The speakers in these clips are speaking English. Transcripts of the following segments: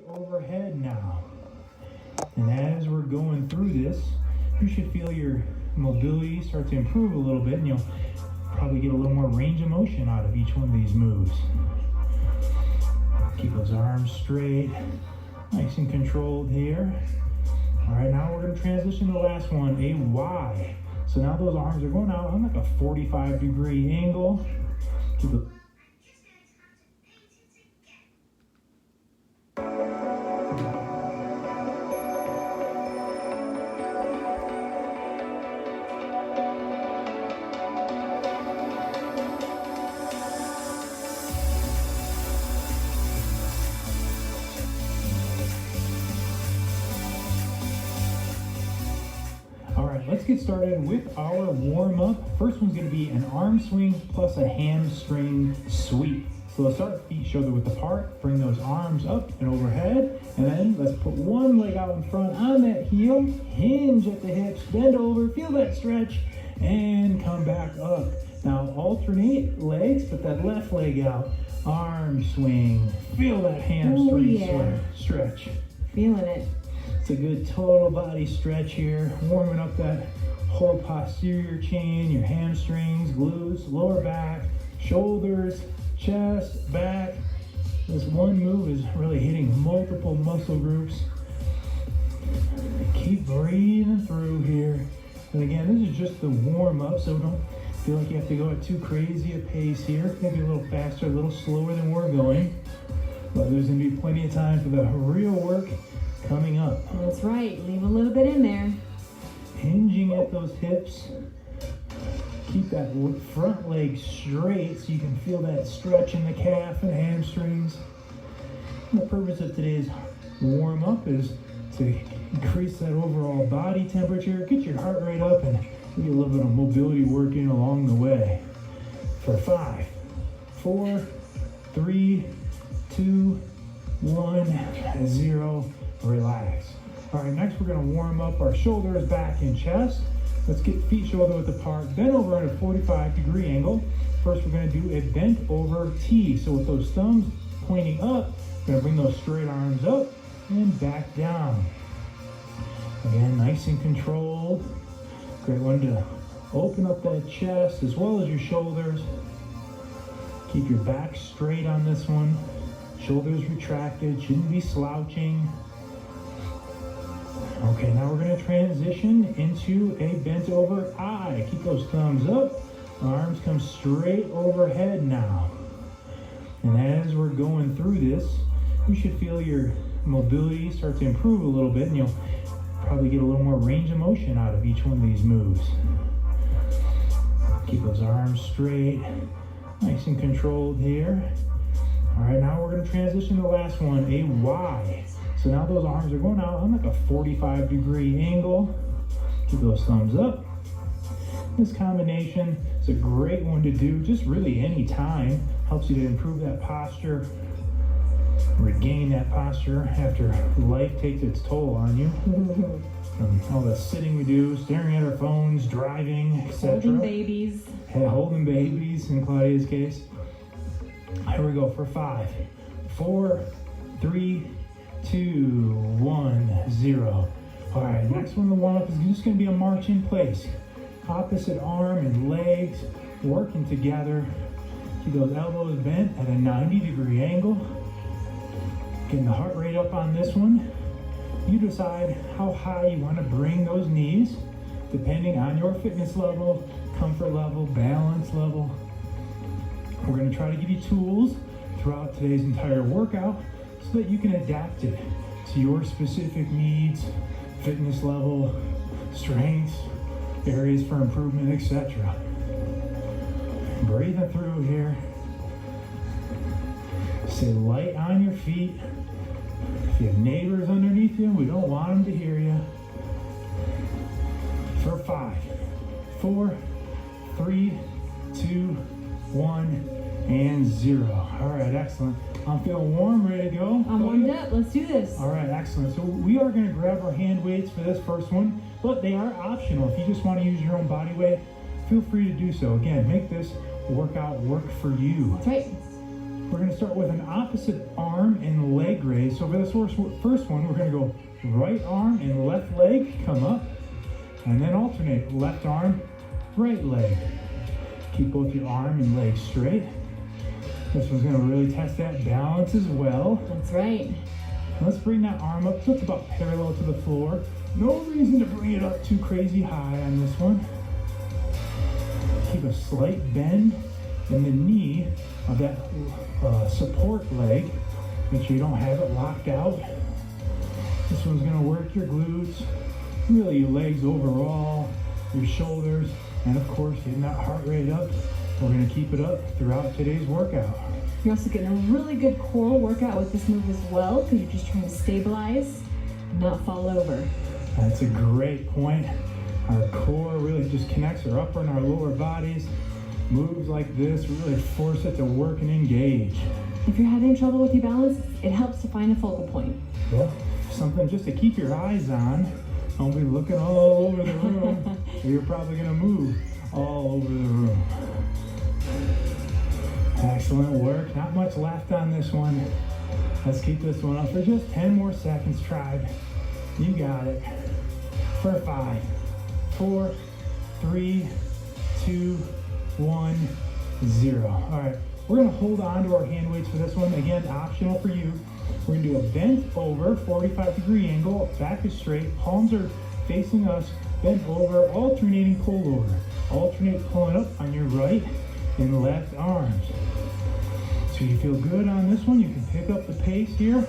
overhead now. And as we're going through this, you should feel your mobility start to improve a little bit, and you'll probably get a little more range of motion out of each one of these moves. Keep those arms straight, nice and controlled here. All right, now we're going to transition to the last one, a Y. So now those arms are going out on like a 45-degree angle. Keep it. Let's get started with our warm-up. First one's going to be an arm swing plus a hamstring sweep. So let's start feet shoulder width apart. Bring those arms up and overhead. And then let's put one leg out in front on that heel. Hinge at the hips, bend over, feel that stretch, and come back up. Now alternate legs, put that left leg out. Arm swing, feel that hamstring stretch. Feeling it. It's a good total body stretch here, warming up that whole posterior chain, your hamstrings, glutes, lower back, shoulders, chest, back. This one move is really hitting multiple muscle groups. Keep breathing through here. And again, this is just the warm up, so don't feel like you have to go at too crazy a pace here. Maybe a little faster, a little slower than we're going. But there's gonna be plenty of time for the real work coming up. That's right, leave a little bit in there. Hinging at those hips. Keep that front leg straight so you can feel that stretch in the calf and hamstrings. And the purpose of today's warm up is to increase that overall body temperature, get your heart rate up, and get a little bit of mobility working along the way. For 5, 4, 3, 2, 1, 0. Relax. All right, next we're going to warm up our shoulders, back, and chest. Let's get feet shoulder width apart, bend over at a 45-degree angle. First, we're going to do a bent over T. So with those thumbs pointing up, we're going to bring those straight arms up and back down. Again, nice and controlled. Great one to open up that chest as well as your shoulders. Keep your back straight on this one. Shoulders retracted, shouldn't be slouching. Okay, now we're going to transition into a bent over I. Keep those thumbs up. Arms come straight overhead now. And as we're going through this, you should feel your mobility start to improve a little bit, and you'll probably get a little more range of motion out of each one of these moves. Keep those arms straight, nice and controlled here. All right, now we're going to transition to the last one, a Y. So now those arms are going out on like a 45-degree angle. Keep those thumbs up. This combination is a great one to do just really any time. Helps you to improve that posture, regain that posture after life takes its toll on you. From all the sitting we do, staring at our phones, driving, etc. Holding babies. Holding babies in Claudia's case. Here we go for 5, 4, 3, 2, 1, 0. All right, next one, the warm-up is just going to be a march in place. Opposite arm and legs working together. Keep those elbows bent at a 90-degree angle. Getting the heart rate up on this one. You decide how high you want to bring those knees, depending on your fitness level, comfort level, balance level. We're going to try to give you tools throughout today's entire workout so that you can adapt it to your specific needs, fitness level, strengths, areas for improvement, etc. Breathing through here. Stay light on your feet. If you have neighbors underneath you, we don't want them to hear you. For 5, 4, 3, 2, 1, and 0. All right, excellent. I'm feeling warm, ready to go. I'm warmed up. Let's do this. All right, excellent. So we are going to grab our hand weights for this first one, but they are optional. If you just want to use your own body weight, feel free to do so. Again, make this workout work for you. That's right. We're going to start with an opposite arm and leg raise. So for this first one, we're going to go right arm and left leg, come up, and then alternate left arm, right leg. Keep both your arm and leg straight. This one's going to really test that balance as well. That's right. Let's bring that arm up so it's about parallel to the floor. No reason to bring it up too crazy high on this one. Keep a slight bend in the knee of that support leg. Make sure you don't have it locked out. This one's going to work your glutes, really your legs overall, your shoulders, and of course getting that heart rate up. We're going to keep it up throughout today's workout. You're also getting a really good core workout with this move as well, because you're just trying to stabilize, not fall over. That's a great point. Our core really just connects our upper and our lower bodies. Moves like this really force it to work and engage. If you're having trouble with your balance, it helps to find a focal point. Yeah, something just to keep your eyes on. Don't be looking all over the room, or you're probably going to move all over the room. Excellent work. Not much left on this one. Let's keep this one up for just 10 more seconds, tribe. You got it. For 5, 4, 3, 2, 1, 0. All right, we're gonna hold on to our hand weights for this one. Again, optional for you. We're gonna do a bent over, 45-degree angle, back is straight, palms are facing us, bent over, alternating pull over. Alternate pulling up on your right and left arms. So you feel good on this one, you can pick up the pace here.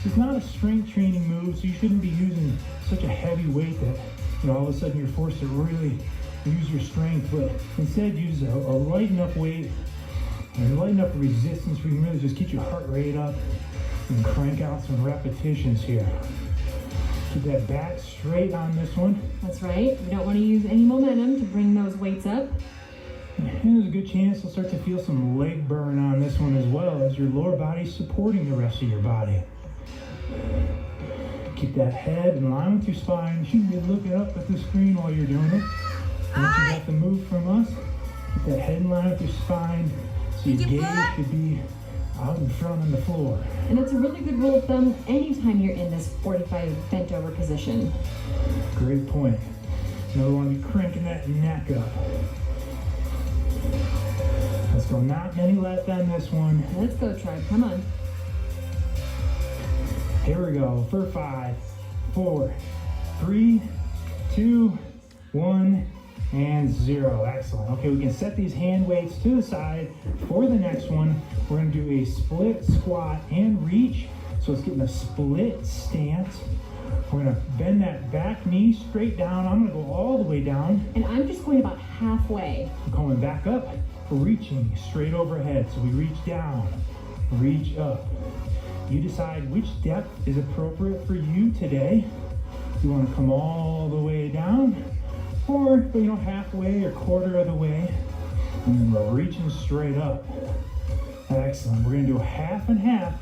It's not a strength training move, so you shouldn't be using such a heavy weight that all of a sudden you're forced to really use your strength, but instead use a light enough weight and light enough resistance where you can really just keep your heart rate up and crank out some repetitions here. Keep that back straight on this one. That's right. We don't want to use any momentum to bring those weights up. And there's a good chance you'll start to feel some leg burn on this one as well, as your lower body's supporting the rest of your body. Keep that head in line with your spine. You shouldn't be looking up at the screen while you're doing it. Once you got the move from us, keep that head in line with your spine, so your gaze should be out in front on the floor. And it's a really good rule of thumb anytime you're in this 45 bent over position. Great point. You don't want to be cranking that neck up. Let's go. Not many left on this one. Let's go, tribe. Come on. Here we go. For 5, 4, 3, 2, 1, and 0. Excellent. Okay, we can set these hand weights to the side. For the next one, we're going to do a split squat and reach. So let's get in a split stance. We're going to bend that back knee straight down. I'm going to go all the way down. And I'm just going about halfway. Coming back up, reaching straight overhead. So we reach down, reach up. You decide which depth is appropriate for you today. You want to come all the way down, or halfway or quarter of the way, and then we're reaching straight up. Excellent. We're going to do a half and half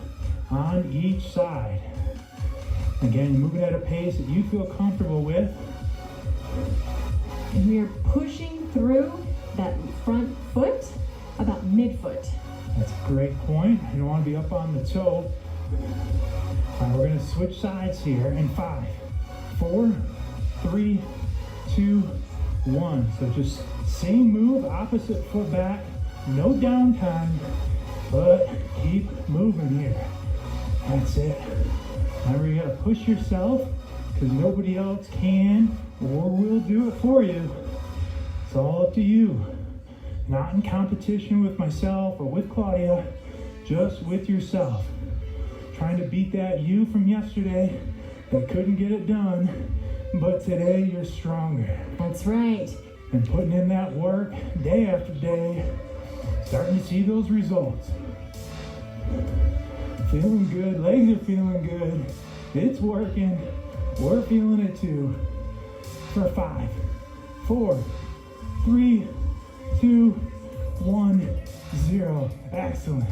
on each side. Again, moving at a pace that you feel comfortable with. And we are pushing through that front foot about midfoot. That's a great point. You don't want to be up on the toe. All right, we're going to switch sides here in 5, 4, 3, 2, 1. So just same move, opposite foot back, no downtime, but keep moving here. That's it. Remember, you got to push yourself, because nobody else can or will do it for you. It's all up to you. Not in competition with myself or with Claudia, just with yourself. Trying to beat that you from yesterday that couldn't get it done, but today you're stronger. That's right. And putting in that work day after day, starting to see those results. Feeling good, legs are feeling good, it's working, we're feeling it too. For 5, 4, 3, 2, 1, 0. Excellent.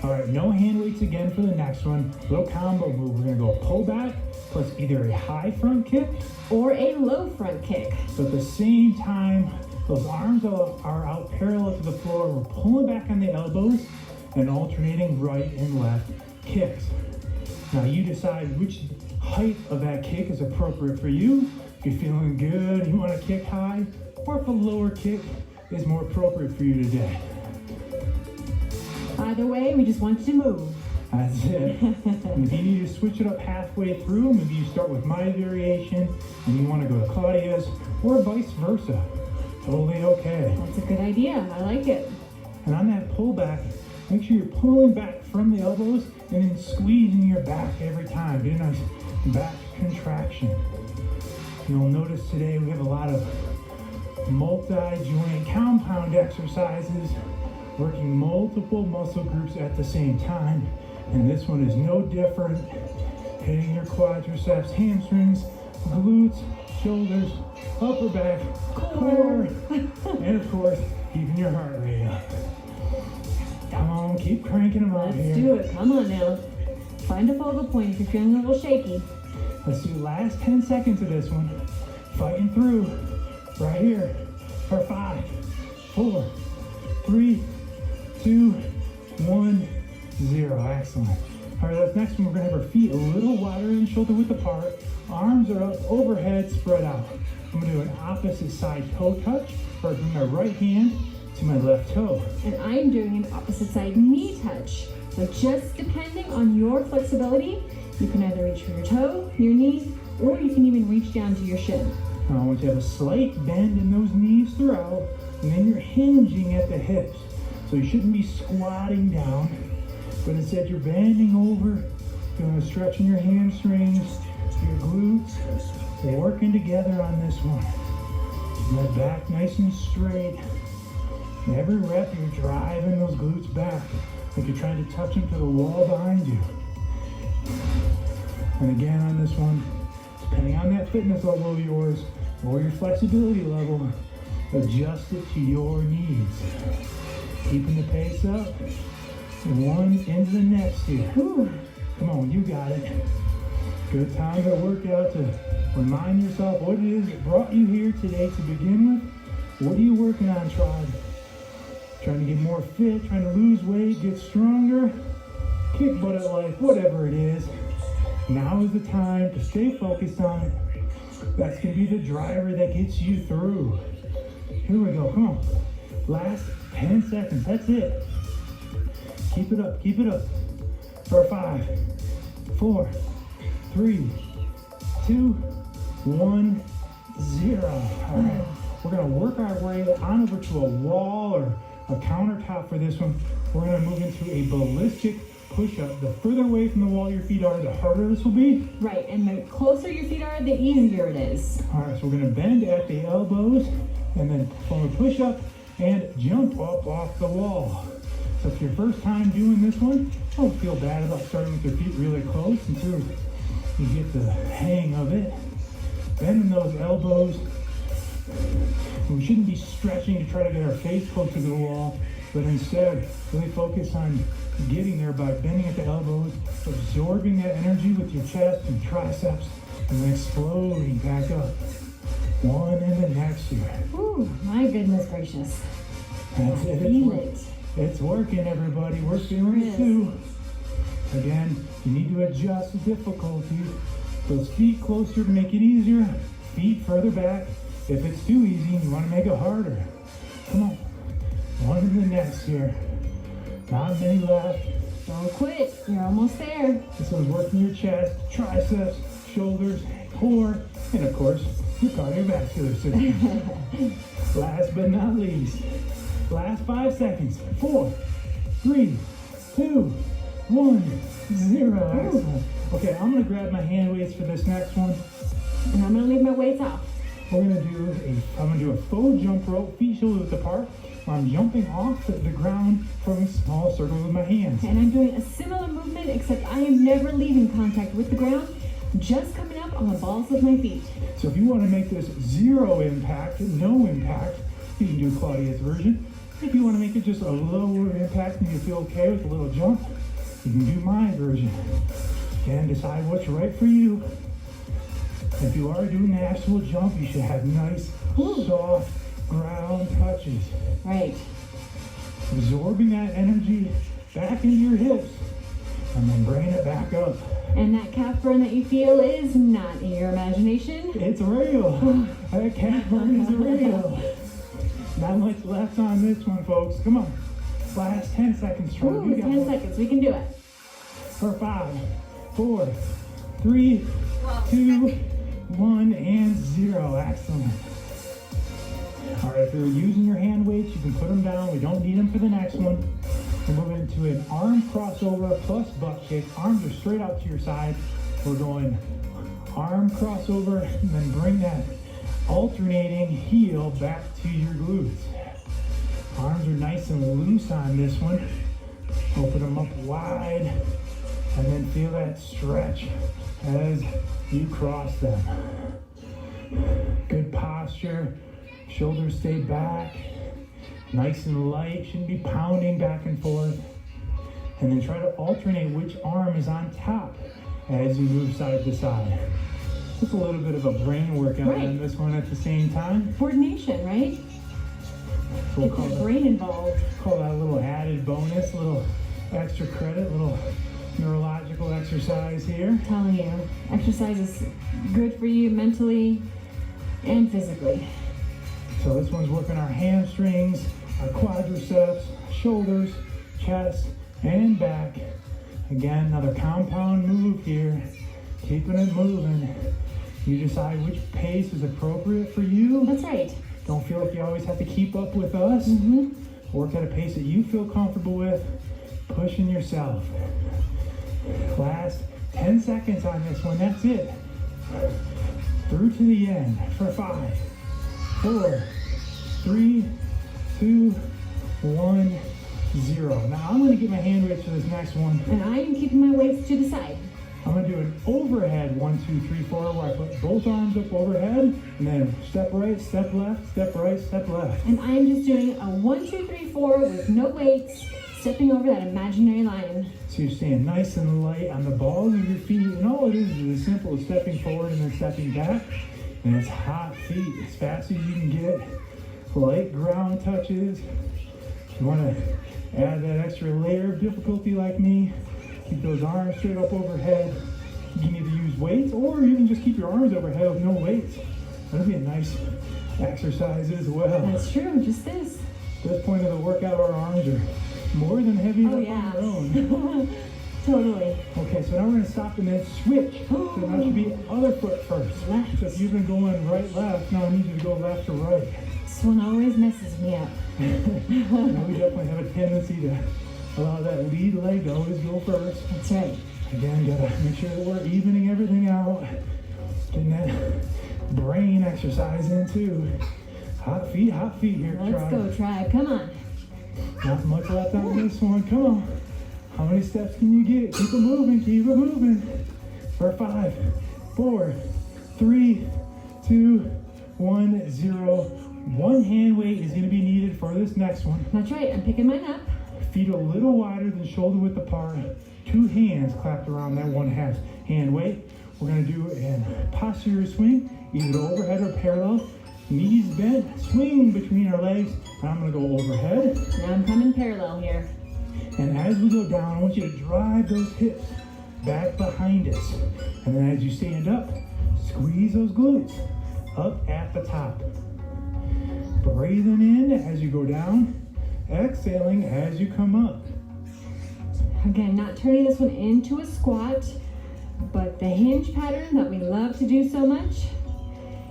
All right, no hand weights again for the next one. Little combo move. We're gonna go pull back plus either a high front kick or a low front kick. So at the same time, those arms are out parallel to the floor. We're pulling back on the elbows. and alternating right and left kicks. Now you decide which height of that kick is appropriate for you. If you're feeling good, you want to kick high, or if a lower kick is more appropriate for you today. Either way, we just want you to move. That's it. And if you need to switch it up halfway through, maybe you start with my variation and you want to go to Claudia's, or vice versa. Totally okay. That's a good idea. I like it. And on that pullback, make sure you're pulling back from the elbows and then squeezing your back every time. Do a nice back contraction. You'll notice today we have a lot of multi-joint compound exercises, working multiple muscle groups at the same time. And this one is no different. Hitting your quadriceps, hamstrings, glutes, shoulders, upper back, core, and of course, keeping your heart rate up. Come on, keep cranking them out here. Let's do it. Come on now. Find a focal point if you're feeling a little shaky. Let's do the last 10 seconds of this one. Fighting through. Right here. For 5, 4, 3, 2, 1, 0. Excellent. All right, this next one, we're going to have our feet a little wider than shoulder width apart. Arms are up overhead, spread out. I'm going to do an opposite side toe touch, where I bring my right hand to my left toe. And I'm doing an opposite side knee touch. So just depending on your flexibility, you can either reach for your toe, your knee, or you can even reach down to your shin. Now I want you to have a slight bend in those knees throughout, and then you're hinging at the hips. So you shouldn't be squatting down, but instead you're bending over, doing a stretch in your hamstrings, your glutes. They're working together on this one. Keep that back nice and straight. And every rep you're driving those glutes back, like you're trying to touch them to the wall behind you. And again on this one, depending on that fitness level of yours or your flexibility level, adjust it to your needs. Keeping the pace up, one into the next here. Ooh. Come on, you got it. Good time to work out to remind yourself what it is that brought you here today to begin with. What are you working on, tribe? Trying to get more fit, trying to lose weight, get stronger, kick butt at life, whatever it is. Now is the time to stay focused on it. That's going to be the driver that gets you through. Here we go, come on. Last 10 seconds, that's it. Keep it up, keep it up. For 5, 4, 3, 2, 1, 0. All right, we're going to work our way on over to a wall or a countertop for this one. We're going to move into a ballistic push-up. The further away from the wall your feet are, the harder this will be. Right, and the closer your feet are, the easier it is. All right, so we're going to bend at the elbows and then form a push-up and jump up off the wall. So if it's your first time doing this one, don't feel bad about starting with your feet really close until you get the hang of it. Bending those elbows. We shouldn't be stretching to try to get our face close to the wall, but instead really focus on getting there by bending at the elbows, absorbing that energy with your chest and triceps, and then exploding back up. One and the next here. Ooh, my goodness gracious. That's it. Feel it. It's working, everybody. We're feeling it too. Again, you need to adjust the difficulty. Those feet closer to make it easier. Feet further back. If it's too easy, you want to make it harder. Come on. One to the next here. Not many left. Don't quit. You're almost there. This one's working your chest, triceps, shoulders, core, and of course, your cardiovascular system. Last but not least, last 5 seconds. 4, 3, 2, 1, 0. Excellent. Okay, I'm gonna grab my hand weights for this next one. And I'm gonna leave my weights off. I'm gonna do a faux jump rope, feet shoulder width apart. Where I'm jumping off the ground from a small circle with my hands. And I'm doing a similar movement, except I am never leaving contact with the ground, just coming up on the balls of my feet. So if you want to make this zero impact, no impact, you can do Claudia's version. If you want to make it just a lower impact and you feel okay with a little jump, you can do my version. Again, decide what's right for you. If you are doing the actual jump, you should have nice, soft ground touches. Right. Absorbing that energy, back into your hips, and then bring it back up. And that calf burn that you feel is not in your imagination. It's real. That calf burn is real. Not much left on this one, folks. Come on. Last 10 seconds. Ooh, 10 seconds. We can do it. For 5, 4, 3, 2, 1, and 0. Excellent. All right, if you're using your hand weights, you can put them down. We don't need them for the next one. We're moving into an arm crossover plus butt kick. Arms are straight out to your side. We're going arm crossover and then bring that alternating heel back to your glutes. Arms are nice and loose on this one. Open them up wide and then feel that stretch as you cross them. Good posture. Shoulders stay back. Nice and light, shouldn't be pounding back and forth. And then try to alternate which arm is on top as you move side to side. Just a little bit of a brain workout on this one at the same time. Coordination, right? We'll Get your brain involved. Call that a little added bonus, a little extra credit, a little neurological exercise here. I'm telling you, exercise is good for you mentally and physically. So this one's working our hamstrings, our quadriceps, shoulders, chest, and back. Again, another compound move here. Keeping it moving. You decide which pace is appropriate for you. That's right. Don't feel like you always have to keep up with us. Work at a pace that you feel comfortable with. Pushing yourself. Last 10 seconds on this one. That's it. Through to the end for 5, 4, 3, 2, 1, 0. Now I'm going to get my hand weights for this next one. And I am keeping my weights to the side. I'm going to do an overhead 1, 2, 3, 4 where I put both arms up overhead and then step right, step left, step right, step left. And I am just doing a 1, 2, 3, 4 with no weights, stepping over that imaginary line. So you're staying nice and light on the balls of your feet. And all it is as simple as stepping forward and then stepping back. And it's hot feet as fast as you can get. Light ground touches. If you want to add that extra layer of difficulty like me, keep those arms straight up overhead. You can either use weights or you can just keep your arms overhead with no weights. That'll be a nice exercise as well. That's true, just this. At this point of the workout, our arms are more than heavy up on their own. Totally. Okay, so now we're going to stop and then switch. So now it should be other foot first. Left. So if you've been going right, left, now I need you to go left to right. This one always messes me up. Now we definitely have a tendency to allow that lead leg to always go first. That's right. Again, gotta make sure that we're evening everything out. Getting that brain exercise in too. Hot feet here, Let's go, tribe. Come on. Not much left on this one. Come on. How many steps can you get? Keep it moving, keep it moving. For 5, 4, 3, 2, 1, 0. One hand weight is going to be needed for this next one. That's right. I'm picking mine up. Feet a little wider than shoulder width apart. 2 hands clapped around that one hand weight. We're going to do a posterior swing, either overhead or parallel. Knees bent, swing between our legs. And I'm going to go overhead. Now I'm coming parallel here. And as we go down, I want you to drive those hips back behind us. And then as you stand up, squeeze those glutes up at the top. Breathing in as you go down, exhaling as you come up. Again, not turning this one into a squat, but the hinge pattern that we love to do so much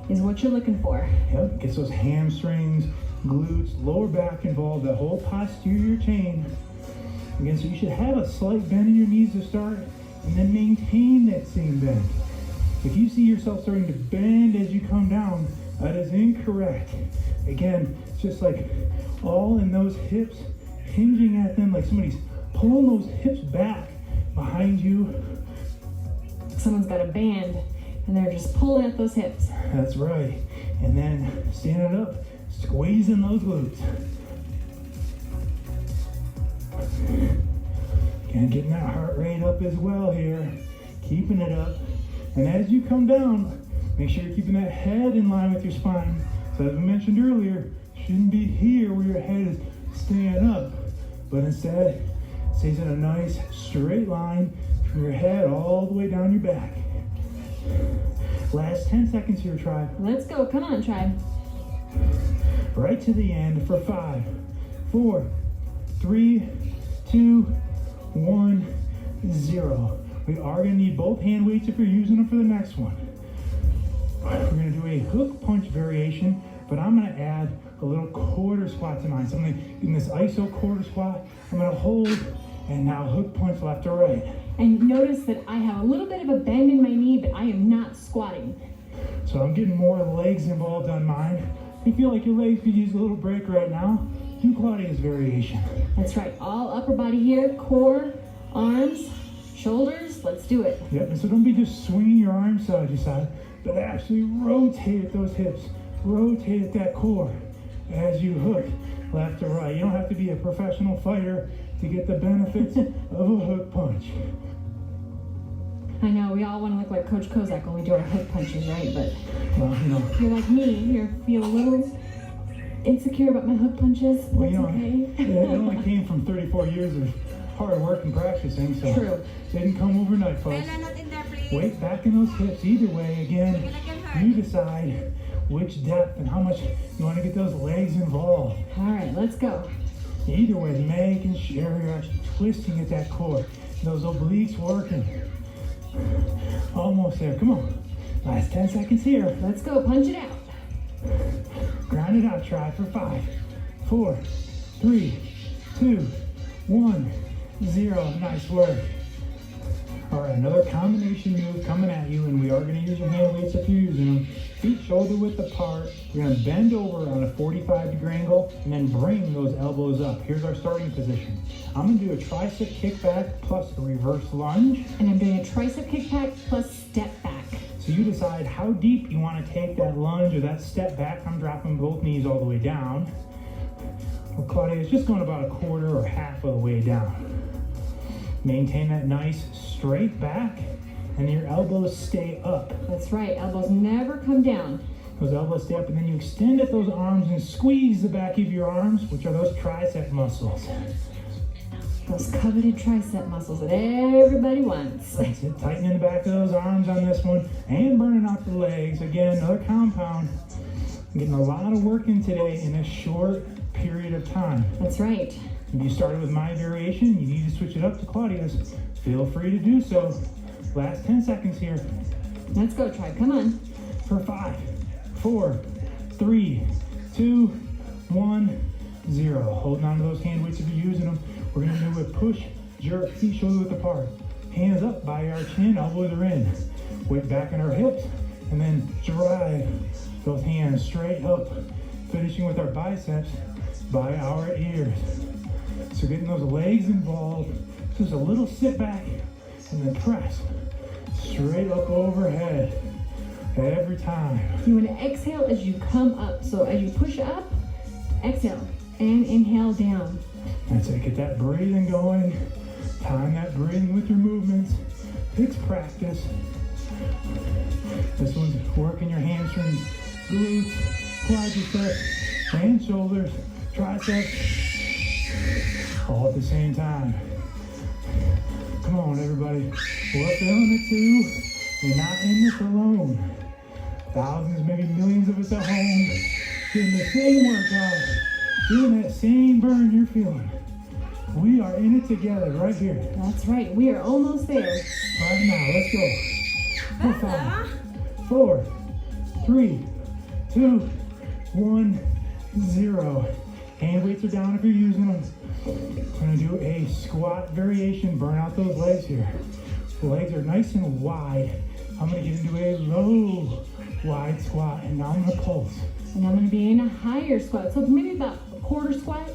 is what you're looking for. Yep, gets those hamstrings, glutes, lower back involved, the whole posterior chain. Again, so you should have a slight bend in your knees to start, and then maintain that same bend. If you see yourself starting to bend as you come down, that is incorrect. Again, it's just like all in those hips, hinging at them like somebody's pulling those hips back behind you. Someone's got a band and they're just pulling at those hips. That's right. And then standing up, squeezing those glutes. Again, getting that heart rate up as well here. Keeping it up. And as you come down, make sure you're keeping that head in line with your spine. So as we mentioned earlier, shouldn't be here where your head is staying up, but instead Stays in a nice straight line from your head all the way down your back. Last 10 seconds here, tribe. Let's go. Come on, tribe. Right to the end for 5, 4, 3, 2, 1, 0. We are going to need both hand weights if you're using them for the next one. We're going to do a hook punch variation, but I'm going to add a little quarter squat to mine. So I'm going to, in this ISO quarter squat, I'm going to hold and now hook punch left to right. And notice that I have a little bit of a bend in my knee, but I am not squatting. So I'm getting more legs involved on mine. If you feel like your legs could use a little break right now, do Claudia's variation. That's right. All upper body here, core, arms, shoulders. Let's do it. Yep, and so don't be just swinging your arms side to side, but actually rotate those hips, rotate that core as you hook left to right. You don't have to be a professional fighter to get the benefits of a hook punch. I know, we all want to look like Coach Kozak when we do our hook punches, right? But Well, you know, if you're like me, you feel a little insecure about my hook punches. well, That's you know, okay. it only came from 34 years of hard work and practicing, so True. it didn't come overnight, folks. Weight back in those hips. Either way, again, you decide which depth and how much you want to get those legs involved. All right, let's go. Either way, making sure you're actually twisting at that core. Those obliques working. Almost there. Come on. Last 10 seconds here. Let's go. Punch it out. Grind it out. Try for 5, 4, 3, 2, 1, 0. Nice work. All right, another combination move coming at you, and we are going to use your hand weights if you're using them. Feet shoulder width apart. You're going to bend over on a 45-degree angle and then bring those elbows up. Here's our starting position. I'm going to do a tricep kickback plus a reverse lunge. And I'm doing a tricep kickback plus step back. So you decide how deep you want to take that lunge or that step back. I'm dropping both knees all the way down. Well, Claudia is just going about a quarter or half of the way down. Maintain that nice straight back, and your elbows stay up. That's right. Elbows never come down. Those elbows stay up, and then you extend at those arms and squeeze the back of your arms, which are those tricep muscles. Those coveted tricep muscles that everybody wants. That's it. Tightening the back of those arms on this one, and burning out the legs. Again, another compound. I'm getting a lot of work in today in a short period of time. That's right. If you started with my variation, you need to switch it up to Claudia's. Feel free to do so. Last 10 seconds here. Let's go, tribe. Come on. For 5, 4, 3, 2, 1, 0. Holding on to those hand weights if you're using them. We're going to do a push, jerk, feet shoulder width apart. Hands up by our chin, elbows are in. Weight back in our hips, and then drive those hands straight up, finishing with our biceps by our ears. So getting those legs involved, just a little sit back, and then press straight up overhead every time. You want to exhale as you come up. So as you push up, exhale and inhale down. That's it. Get that breathing going. Time that breathing with your movements. It's practice. This one's working your hamstrings, glutes, quadriceps, and shoulders, triceps, all at the same time. Come on, everybody. We're feeling it too. You're not in this alone. Thousands, maybe millions of us at home doing the same workout, doing that same burn you're feeling. We are in it together right here. That's right. We are almost there. Right now, let's go. For 5, 4, 3, 2, 1, 0. Hand weights are down if you're using them. We're going to do a squat variation. Burn out those legs here. The legs are nice and wide. I'm going to get into a low, wide squat, and now I'm going to pulse. And I'm going to be in a higher squat. So maybe about a quarter squat.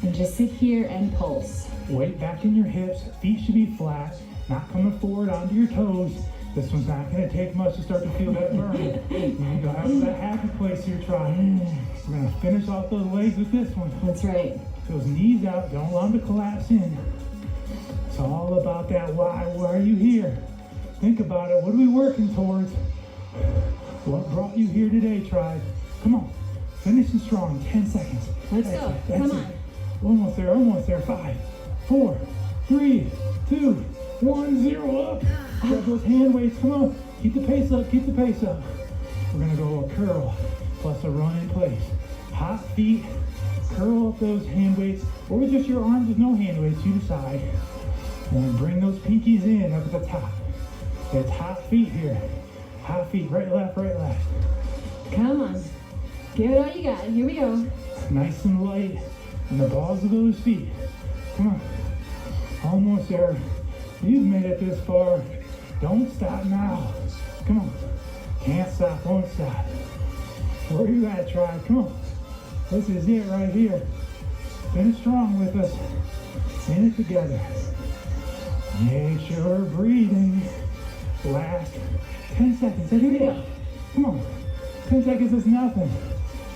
And just sit here and pulse. Weight back in your hips. Feet should be flat, not coming forward onto your toes. This one's not going to take much to start to feel that burn. You go have that happy place here, try. We're going to finish off those legs with this one. That's right. Those knees out, don't allow them to collapse in. It's all about that why are you here? Think about it. What are we working towards? What brought you here today, tribe? Come on. Finishing strong. 10 seconds. Let's go. That's Come it. on. Almost there, almost there. 5, 4, 3, 2, 1, 0, up. Grab those hand weights, come on. Keep the pace up, keep the pace up. We're gonna go a curl plus a run in place. Hot feet, curl up those hand weights, or with just your arms with no hand weights, you decide. And bring those pinkies in up at the top. It's hot feet here. Hot feet, right, left, right, left. Come on. Give it all you got. Here we go. Nice and light on the balls of those feet. Come on. Almost there. You've made it this far. Don't stop now. Come on. Can't stop, won't stop. Where you at, tribe? Come on. This is it right here. Finish strong with us. In it together. Make sure we're breathing. Last 10 seconds. Here we go. Come on. 10 seconds is nothing.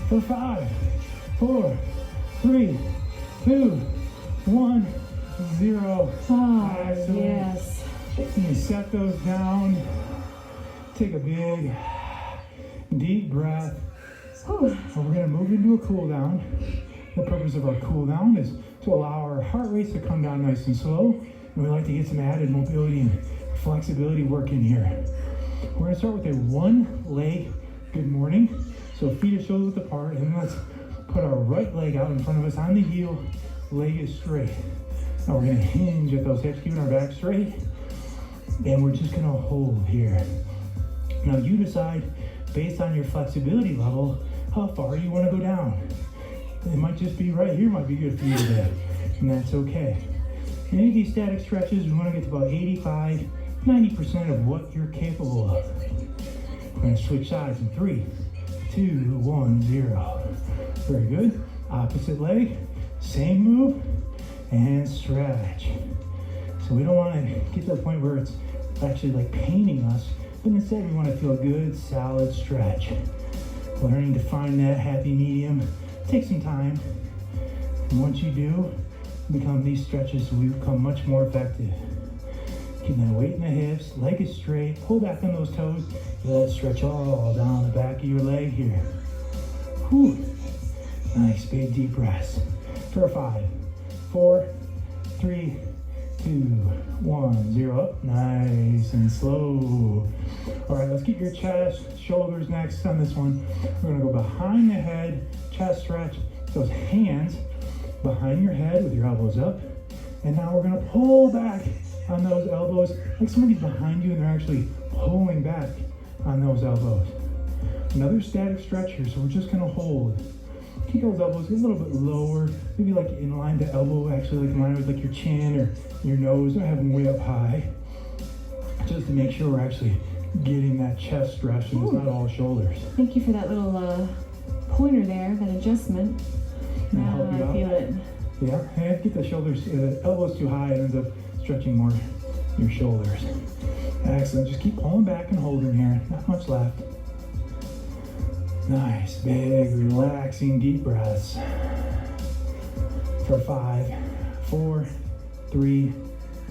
For 5, 4, 3, 2, 1, 0. Oh, Excellent. yes. You set those down. Take a big, deep breath. Whew. And we're going to move into a cool down. The purpose of our cool down is to allow our heart rates to come down nice and slow. And we like to get some added mobility and flexibility work in here. We're going to start with a one leg good morning. So feet are shoulder width apart, and let's put our right leg out in front of us on the heel. Leg is straight. Now we're going to hinge at those hips, keeping our back straight. And we're just going to hold here. Now you decide, based on your flexibility level, how far you want to go down. It might just be right here, might be good for you today, and that's okay. In any of these static stretches, we want to get to about 85, 90% of what you're capable of. We're going to switch sides in 3, 2, 1, 0. Very good. Opposite leg, same move, and stretch. So we don't want to get to the point where it's actually like paining us, but instead we want to feel a good, solid stretch. Learning to find that happy medium takes some time. And once you do, these stretches will become much more effective. Keep that weight in the hips, leg is straight, pull back on those toes. Let's stretch all down the back of your leg here. Whew. Nice, big deep breaths. For 5, 4, 3, 2, 1, 0. Up, nice and slow. All right, let's keep your chest, shoulders next on this one. We're gonna go behind the head, chest stretch. Those hands behind your head with your elbows up. And now we're gonna pull back on those elbows, like somebody's behind you and they're actually pulling back on those elbows. Another static stretch here, so we're just gonna hold. Keep those elbows a little bit lower, maybe like in line to elbow, actually like in line with like your chin or your nose. Don't have them way up high, just to make sure we're actually getting that chest stretch and it's not all shoulders. Thank you for that little pointer there, that adjustment. Now I feel it. Yeah, and get the shoulders, the elbows too high, it ends up stretching more your shoulders. Excellent, just keep pulling back and holding here, not much left. Nice, big, relaxing, deep breaths. For 5, 4, 3,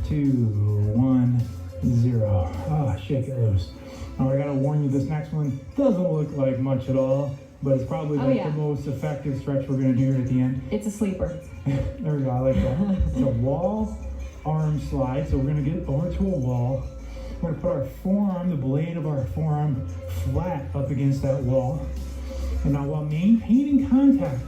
2, 1, 0. Ah, shake it loose. Now I gotta warn you, this next one doesn't look like much at all, but it's probably the most effective stretch we're gonna do here at the end. It's a sleeper. There we go, I like that. It's a wall arm slide, so we're gonna get over to a wall. We're gonna put our forearm, the blade of our forearm, flat up against that wall. And now while maintaining contact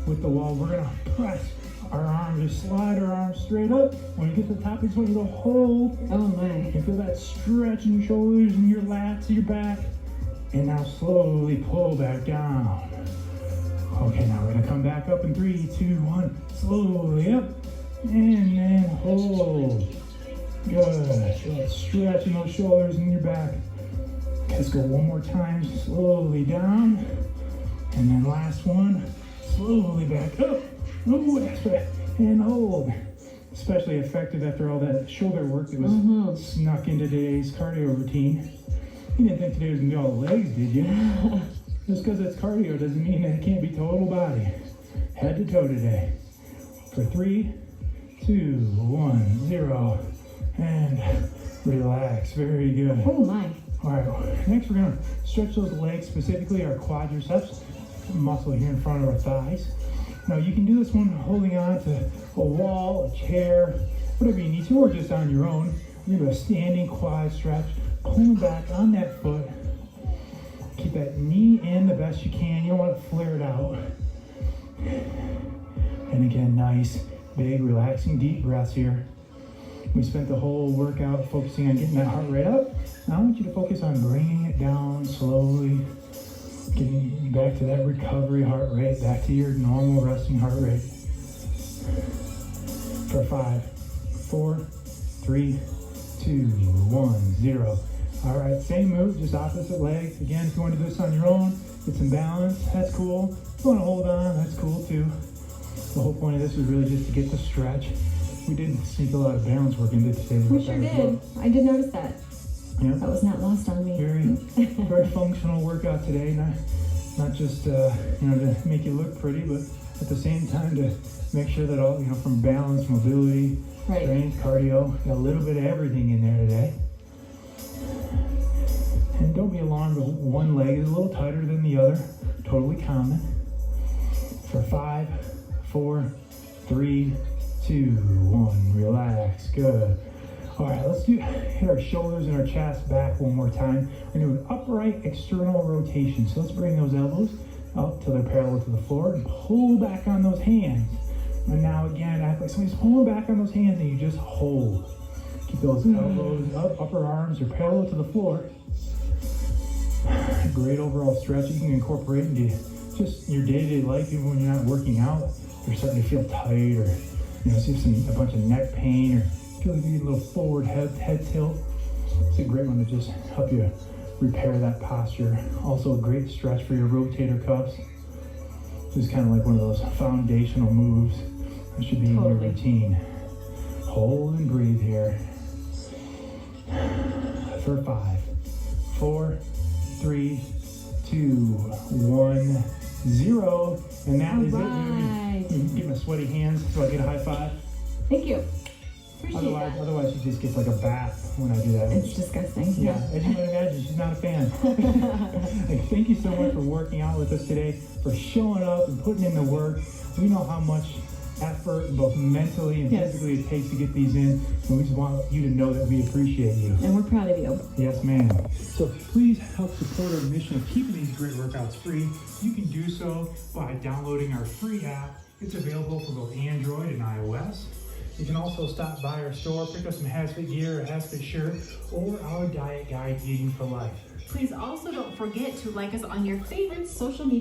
with the wall, we're gonna press our arm, just slide our arm straight up. When you get to the top, I just want you to hold. Oh my. You can feel that stretch in your shoulders and your lats, your back. And now slowly pull back down. Okay, now we're gonna come back up in 3, 2, 1. Slowly up, and then hold. Good, so stretching those shoulders and your back. Let's go one more time, slowly down. And then last one, slowly back up. Oh, extra, and hold. Especially effective after all that shoulder work that was snuck into today's cardio routine. You didn't think today was gonna be all legs, did you? Just because it's cardio doesn't mean that it can't be total body. Head to toe today. For 3, 2, 1, 0. And relax, very good. Oh my. All right, next we're gonna stretch those legs, specifically our quadriceps, muscle here in front of our thighs. Now you can do this one holding on to a wall, a chair, whatever you need to, or just on your own. We're gonna do a standing quad stretch, pulling back on that foot. Keep that knee in the best you can. You don't want to flare it out. And again, nice, big, relaxing, deep breaths here. We spent the whole workout focusing on getting that heart rate up. Now I want you to focus on bringing it down slowly, getting back to that recovery heart rate, back to your normal resting heart rate. For 5, 4, 3, 2, 1, 0. All right, same move, just opposite leg. Again, if you want to do this on your own, get some balance, that's cool. If you want to hold on, that's cool too. The whole point of this was really just to get the stretch. We did sneak a lot of balance work into today. We sure did. I did notice that. Yeah. That was not lost on me. Very functional workout today. Not just to make you look pretty, but at the same time to make sure that all, from balance, mobility, strength, cardio, got a little bit of everything in there today. And don't be alarmed if one leg is a little tighter than the other. Totally common. For 5, 4, 3, 2, 1. Relax. Good. All right, let's hit our shoulders and our chest back one more time. We're going to do an upright external rotation. So let's bring those elbows up till they're parallel to the floor and pull back on those hands. And now again, act like somebody's pulling back on those hands and you just hold. Keep those elbows up, upper arms are parallel to the floor. Great overall stretch you can incorporate into just your day-to-day life, even when you're not working out. You're starting to feel tight, or see a bunch of neck pain, or feel like you need a little forward head tilt. It's a great one to just help you repair that posture. Also a great stretch for your rotator cuffs. This is kind of like one of those foundational moves that should be in your routine. Hold and breathe here. For 5, 4, 3, 2, 1, 0. And that is it. You can give my sweaty hands so I get a high five. Thank you. Appreciate that. Otherwise she just gets like a bath when I do that. It's disgusting. Yeah, as you might imagine, she's not a fan. Thank you so much for working out with us today, for showing up and putting in the work. We know how much effort, both mentally and physically, it takes to get these in. And we just want you to know that we appreciate you. And we're proud of you. Yes, ma'am. So please help support our mission of keeping these great workouts free. You can do so by downloading our free app. It's available for both Android and iOS. You can also stop by our store, pick up some HasFit gear, a HasFit shirt, or our diet guide, Eating for Life. Please also don't forget to like us on your favorite social media